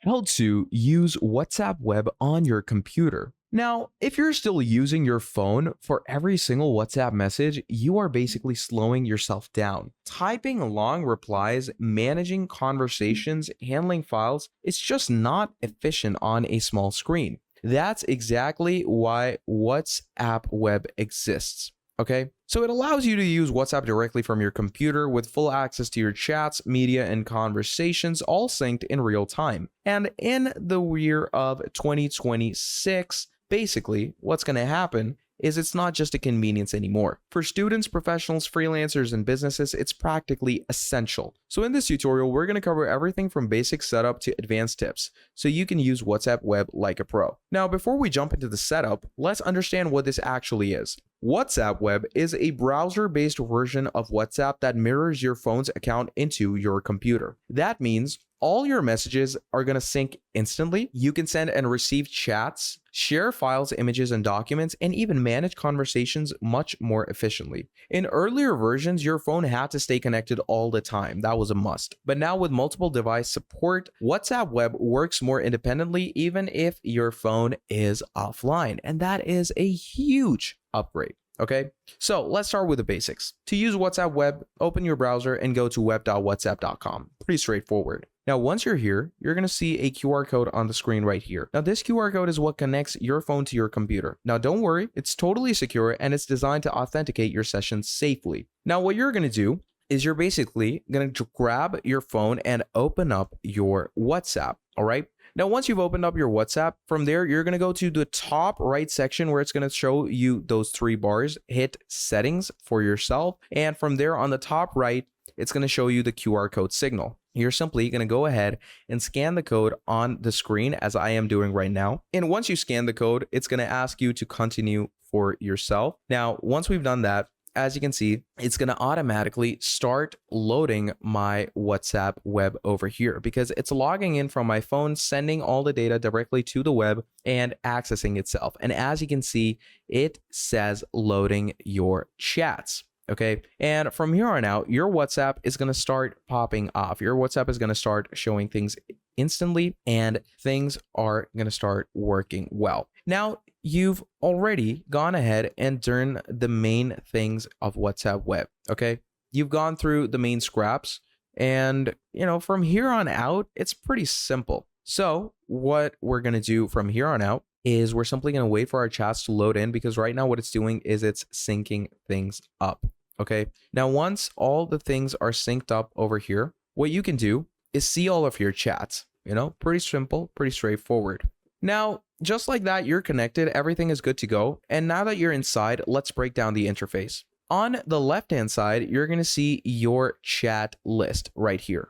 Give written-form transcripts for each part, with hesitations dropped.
how to use WhatsApp web on your computer. Now, if you're still using your phone for every single WhatsApp message, you are basically slowing yourself down. Typing long replies, managing conversations, handling files, it's just not efficient on a small screen. That's exactly why WhatsApp web exists. Okay, so it allows you to use WhatsApp directly from your computer with full access to your chats, media, and conversations, all synced in real time. And in the year of 2026, basically, what's going to happen is it's not just a convenience anymore. For students, professionals, freelancers, and businesses, it's practically essential. So in this tutorial, we're going to cover everything from basic setup to advanced tips, so you can use WhatsApp web like a pro. Now, before we jump into the setup, let's understand what this actually is. WhatsApp web is a browser-based version of WhatsApp that mirrors your phone's account into your computer. That means all your messages are going to sync instantly. You can send and receive chats, share files, images, and documents, and even manage conversations much more efficiently. In earlier versions, your phone had to stay connected all the time. That was a must. But now with multiple device support, WhatsApp web works more independently even if your phone is offline. And that is a huge upgrade. Okay, so let's start with the basics. To use WhatsApp web, open your browser and go to web.whatsapp.com. Pretty straightforward. Now, once you're here, you're going to see a QR code on the screen right here. Now, this QR code is what connects your phone to your computer. Now, don't worry, it's totally secure and it's designed to authenticate your sessions safely. Now, what you're going to do is you're basically going to grab your phone and open up your WhatsApp, all right? Now, once you've opened up your WhatsApp, from there, you're going to go to the top right section where it's going to show you those three bars, hit settings for yourself. And from there on the top right, it's going to show you the QR code signal. You're simply going to go ahead and scan the code on the screen as I am doing right now. And once you scan the code, it's going to ask you to continue for yourself. Now, once we've done that, as you can see, it's going to automatically start loading my WhatsApp web over here because it's logging in from my phone, sending all the data directly to the web and accessing itself. And as you can see, it says loading your chats. Okay. And from here on out, your WhatsApp is going to start popping off. Your WhatsApp is going to start showing things instantly and things are going to start working well. Now, you've already gone ahead and done the main things of WhatsApp web. Okay. You've gone through the main scraps and, from here on out, it's pretty simple. So what we're going to do from here on out is we're simply going to wait for our chats to load in because right now what it's doing is it's syncing things up. Okay. Now, once all the things are synced up over here, what you can do is see all of your chats, pretty simple, pretty straightforward. Now, just like that, you're connected. Everything is good to go. And now that you're inside, let's break down the interface. On the left-hand side, you're going to see your chat list right here.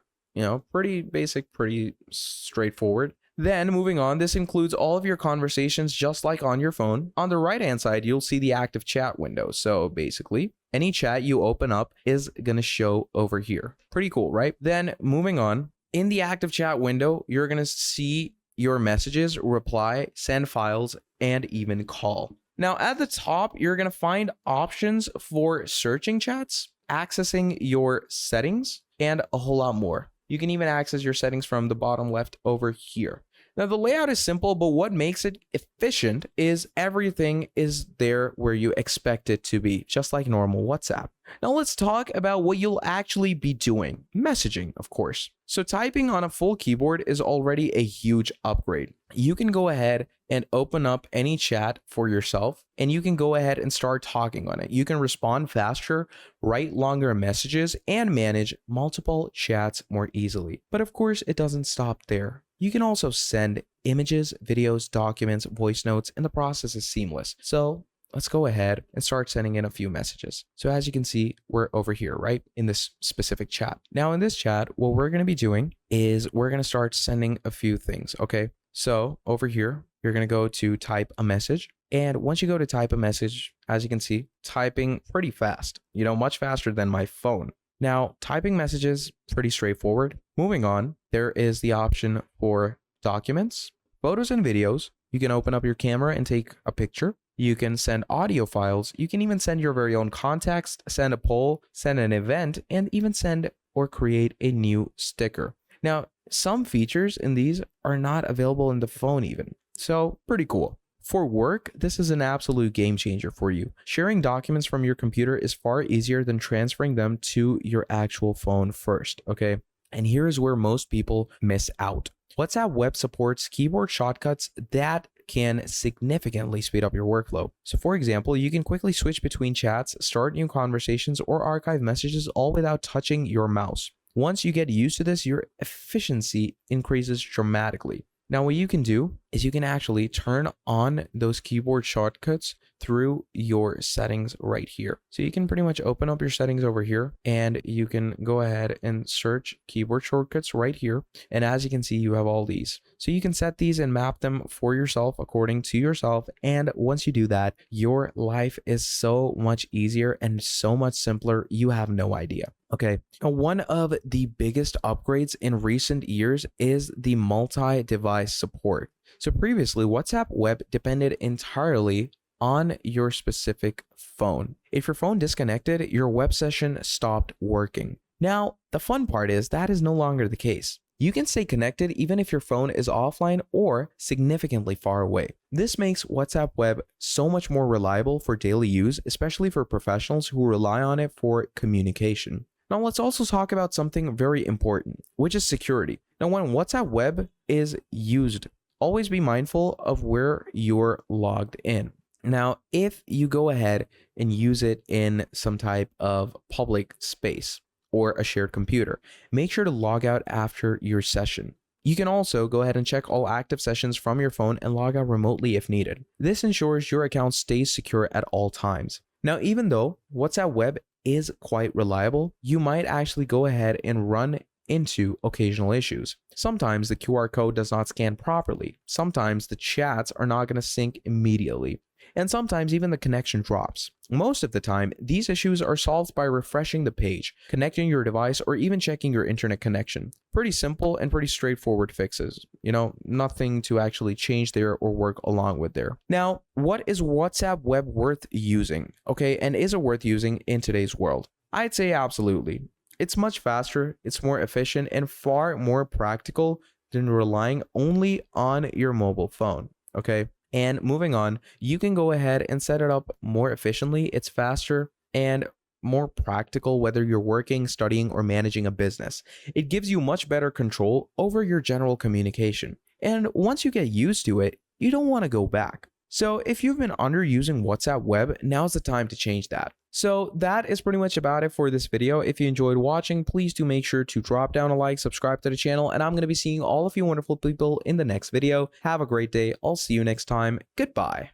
Pretty basic, pretty straightforward. Then moving on, this includes all of your conversations just like on your phone. On the right-hand side, you'll see the active chat window. So basically, any chat you open up is going to show over here. Pretty cool, right? Then moving on, in the active chat window, you're going to see your messages, reply, send files, and even call. Now, at the top, you're going to find options for searching chats, accessing your settings, and a whole lot more. You can even access your settings from the bottom left over here. Now, the layout is simple, but what makes it efficient is everything is there where you expect it to be, just like normal WhatsApp. Now, let's talk about what you'll actually be doing. Messaging, of course. So typing on a full keyboard is already a huge upgrade. You can go ahead and open up any chat for yourself, and you can go ahead and start talking on it. You can respond faster, write longer messages, and manage multiple chats more easily. But of course, it doesn't stop there. You can also send images, videos, documents, voice notes, and the process is seamless. So let's go ahead and start sending in a few messages. So as you can see, we're over here, right, in this specific chat. Now in this chat, what we're going to be doing is we're going to start sending a few things, okay? So over here, you're going to go to type a message. And once you go to type a message, as you can see, typing pretty fast, much faster than my phone. Now, typing messages, pretty straightforward. Moving on, there is the option for documents, photos and videos. You can open up your camera and take a picture. You can send audio files. You can even send your very own context, send a poll, send an event, and even send or create a new sticker. Now, Some features in these are not available in the phone even. So pretty cool. For work, this is an absolute game changer for you. Sharing documents from your computer is far easier than transferring them to your actual phone first, okay? And here's where most people miss out. WhatsApp web supports keyboard shortcuts that can significantly speed up your workflow. So for example, you can quickly switch between chats, start new conversations, or archive messages all without touching your mouse. Once you get used to this, your efficiency increases dramatically. Now, what you can do is you can actually turn on those keyboard shortcuts through your settings right here. So you can pretty much open up your settings over here and you can go ahead and search keyboard shortcuts right here. And as you can see, you have all these. So you can set these and map them for yourself according to yourself. And once you do that, your life is so much easier and so much simpler. You have no idea. Okay, now one of the biggest upgrades in recent years is the multi-device support. So previously, WhatsApp web depended entirely on your specific phone. If your phone disconnected, your web session stopped working. Now, the fun part is that is no longer the case. You can stay connected even if your phone is offline or significantly far away. This makes WhatsApp web so much more reliable for daily use, especially for professionals who rely on it for communication. Now let's also talk about something very important, which is security. Now when WhatsApp web is used, always be mindful of where you're logged in. Now, if you go ahead and use it in some type of public space or a shared computer, make sure to log out after your session. You can also go ahead and check all active sessions from your phone and log out remotely if needed. This ensures your account stays secure at all times. Now, even though WhatsApp web is quite reliable, you might actually go ahead and run into occasional issues. Sometimes the QR code does not scan properly. Sometimes the chats are not going to sync immediately. And sometimes even the connection drops. Most of the time, these issues are solved by refreshing the page, connecting your device, or even checking your internet connection. Pretty simple and pretty straightforward fixes. Nothing to actually change there or work along with there. Now, what is WhatsApp web worth using? Okay, and is it worth using in today's world? I'd say absolutely. It's much faster, it's more efficient, and far more practical than relying only on your mobile phone. Okay. And moving on, you can go ahead and set it up more efficiently. It's faster and more practical whether you're working, studying, or managing a business. It gives you much better control over your general communication. And once you get used to it, you don't want to go back. So if you've been underusing WhatsApp web, now's the time to change that. So that is pretty much about it for this video. If you enjoyed watching, please do make sure to drop down a like, subscribe to the channel, and I'm going to be seeing all of you wonderful people in the next video. Have a great day. I'll see you next time. Goodbye.